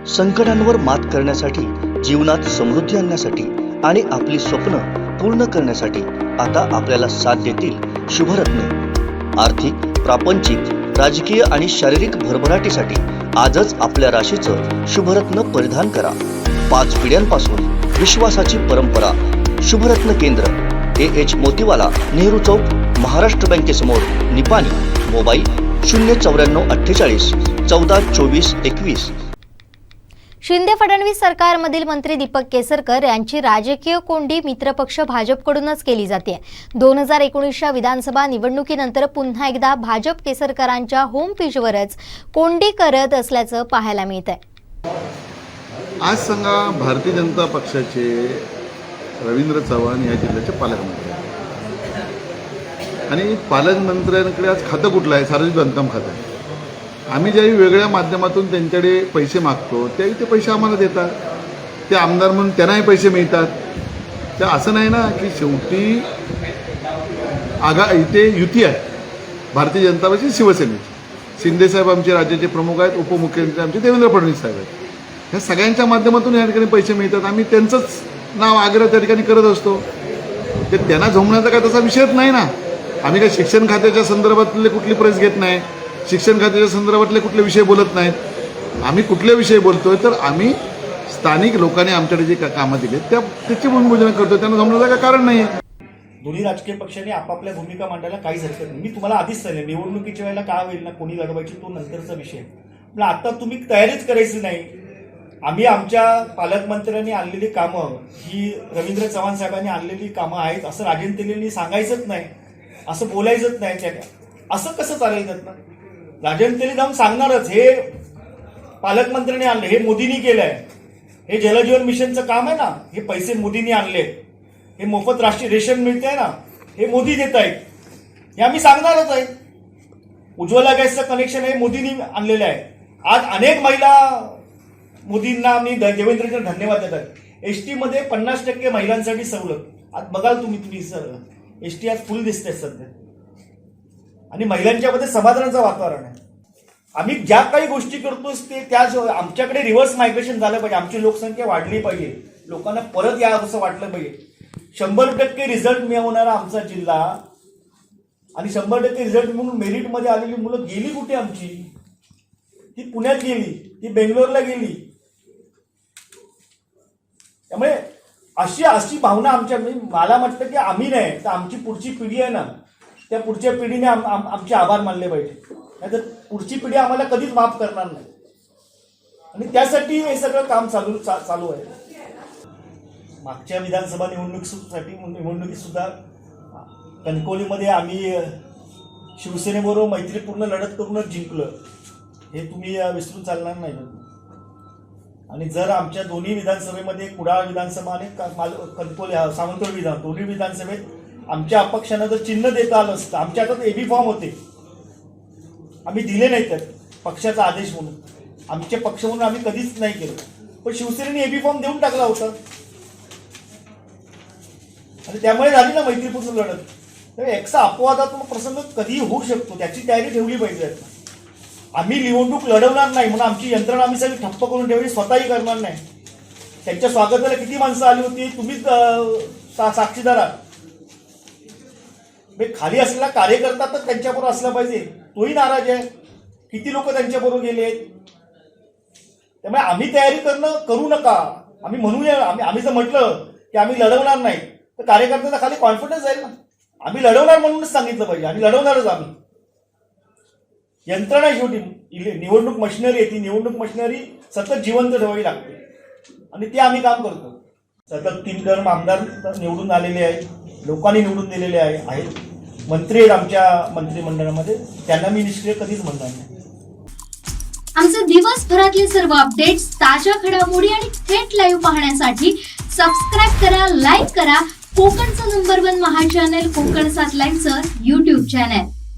संकटांवर मात करण्यासाठी, जीवनात समृद्धी आणण्यासाठी आणि आपली स्वप्न पूर्ण करण्यासाठी आता आपल्याला साथ देतील शुभरत्न। आर्थिक, प्रापंचिक, राजकीय आणि शारीरिक भरभराटीसाठी आजच आपल्या राशीचं शुभरत्न परिधान करा। 5 पिढ्यांपासून विश्वासाची परंपरा। शुभरत्न केंद्र AH मोतीवाला, नेहरू चौक, महाराष्ट्र बँकेसमोर, निपाणी। मोबाईल 09448 14 24 21। शिंदे फडणवीस सरकारमधील मंत्री दीपक केसरकर यांची राजकीय कोंडी मित्रपक्ष भाजपकडूनच केली जाते। 2019च्या विधानसभा निवडणुकीनंतर पुन्हा एकदा भाजप केसरकरांच्या होम पेजवरच कोंडी करत असल्याचं पाहायला मिळतंय। आज सांगा, भारतीय जनता पक्षाचे रवींद्र चव्हाण या जिल्ह्याचे पालकमंत्री आणि पालकमंत्र्यांकडे आज खातं कुठलं आहे? सार्वजनिक बांधकाम खातं। आम्ही ज्यावेळी वेगळ्या माध्यमातून त्यांच्याकडे पैसे मागतो त्यावेळी ते पैसे आम्हाला देतात, ते आमदार म्हणून त्यांनाही पैसे मिळतात। तर असं नाही ना की शेवटी इथे युती आहे भारतीय जनता पक्षाची, शिवसेनेची। शिंदेसाहेब आमचे राज्याचे प्रमुख आहेत, उपमुख्यमंत्री आमचे देवेंद्र फडणवीस साहेब आहेत। ह्या सगळ्यांच्या माध्यमातून या ठिकाणी पैसे मिळतात। आम्ही त्यांचंच नाव आग्रह त्या ठिकाणी करत असतो। ते त्यांना झोमण्याचा काय तसा विषयच नाही ना। आम्ही काही शिक्षण खात्याच्या संदर्भातले कुठली प्रेस घेत नाही, शिक्षण खात्याच्या संदर्भातले कुठले विषय बोलत नाहीत। आम्ही कुठले विषय बोलतोय तर आम्ही स्थानिक लोकांनी आमच्याकडे जे कामं दिले त्याची भूमिपूजन करतो। त्यांना झोमण्याचं काय कारण नाही। दोन्ही राजकीय पक्षांनी आपापल्या भूमिका मांडायला काहीच हरकत नाही। मी तुम्हाला आधीच सांगितलं, निवडणुकीच्या वेळेला काय होईल ना, कोणी लढवायची तो नंतरचा विषय। पण आता तुम्ही तयारीच करायची नाही। आम्ही आमच्या पालकमंत्र्यांनी आणलेली कामं ही रवींद्र चव्हाण साहेबांनी आणलेली कामं आहेत असं राजेंद्र तेलींनी सांगायचंच नाही, असं बोलायचंच नाही। त्या असं कसं चालेल त्यातनं? राजेंद्र तेली जाऊन सांगणारच, हे पालकमंत्र्यांनी आणले, हे मोदींनी केलंय, हे जलजीवन मिशनचं काम आहे ना, हे पैसे मोदींनी आणले, हे मोफत राष्ट्रीय रेशन मिळते ना, हे मोदी देत आहेत, हे आम्ही सांगणारच आहे। उज्ज्वला गॅसचं कनेक्शन हे मोदींनी आणलेलं आहे। आज अनेक महिला मोदींना आम्ही देवेंद्रजींना धन्यवाद देतात। एसटी मध्ये 50% महिलांसाठी सवलत। आज बघाल तुम्ही सर, एसटी आज फुल दिसते सध्या आणि महिलांच्यामध्ये समाधानाचं वातावरण आहे। आम्ही ज्या काही गोष्टी करतोय ते त्या आमच्याकडे रिव्हर्स मायग्रेशन झालं पाहिजे, आमची लोकसंख्या वाढली पाहिजे, लोकांना परत या असं वाटलं पाहिजे। 100% रिझल्ट मिळवणारा आमचा जिल्हा आणि 100% रिझल्ट म्हणून मेरिटमध्ये आलेली मुलं गेली कुठे आमची? ती पुण्यात गेली, ती बेंगलोरला गेली। त्यामुळे अशी भावना आमच्या, मला वाटतं की आम्ही नाही तर आमची पुढची पिढी आहे ना, त्या पुढच्या पिढीने आमचे आभार मानले पाहिजे, नाहीतर पुढची पिढी आम्हाला कधीच माफ करणार नाही। आणि त्यासाठी हे सगळं काम चालू आहे। मागच्या विधानसभा निवडणुकीत सुद्धा कणकवलीमध्ये आम्ही शिवसेनेबरोबर मैत्रीपूर्ण लढत करूनच जिंकलं, हे तुम्ही विसरून चालणार नाही। आणि जर आमच्या दोन्ही विधानसभेमध्ये, कुडाळ विधानसभा आणि कणकवली सावंतवाडी विधान, दोन्ही विधानसभेत आमच्या अपक्षांना जर चिन्ह देता आलं असतं, आमच्या हातात एबी फॉर्म होते, आम्ही दिले नाही, तर पक्षाचा आदेश म्हणून आमचे पक्ष म्हणून आम्ही कधीच नाही केलं, पण शिवसेनेने एबी फॉर्म देऊन टाकला होता आणि त्यामुळे झाली ना मैत्रीपूर्ण लढत। तर एकसा अपवादात्मक प्रसंग कधीही होऊ शकतो, त्याची तयारी ठेवली पाहिजे। आम्ही निवडणूक लढवणार नाही म्हणून आमची यंत्रणा आम्ही सगळी ठप्प करून ठेवली, स्वतःही करणार नाही। त्यांच्या स्वागताला किती माणसं आली होती तुम्हीच साक्षीदार आहात। खाली असलेला कार्यकर्ता तर त्यांच्याबरोबर असला पाहिजे, तोही नाराज आहे। किती लोक त्यांच्याबरोबर गेले आहेत। त्यामुळे आम्ही तयारी करू नका, आम्ही म्हणूया, आम्ही जर म्हटलं की आम्ही लढवणार नाही तर कार्यकर्त्यांचा खाली कॉन्फिडन्स जाईल ना। आम्ही लढवणार म्हणूनच सांगितलं पाहिजे आणि लढवणारच आम्ही। यंत्रणा शेवटी निवडणूक मशिनरी आहे, ती निवडणूक मशिनरी सतत जिवंत ठेवावी लागते आणि ते आम्ही काम करतो। सतत 3 टर्म आमदार निवडून आलेले आहेत, लोकांनी निवडून दिलेले आहेत, मंत्री आहेत आमच्या मंत्रिमंडळामध्ये, त्यांना मी निष्क्रिय कधीच म्हणणार नाही। आमचे दिवसभरातले सर्व अपडेट्स, ताज्या घडामोडी आणि थेट लाईव्ह पाहण्यासाठी सबस्क्राईब करा, लाईक करा कोकणचं नंबर 1 महा चॅनल कोकण 7 लाईव्हचं YouTube चॅनल।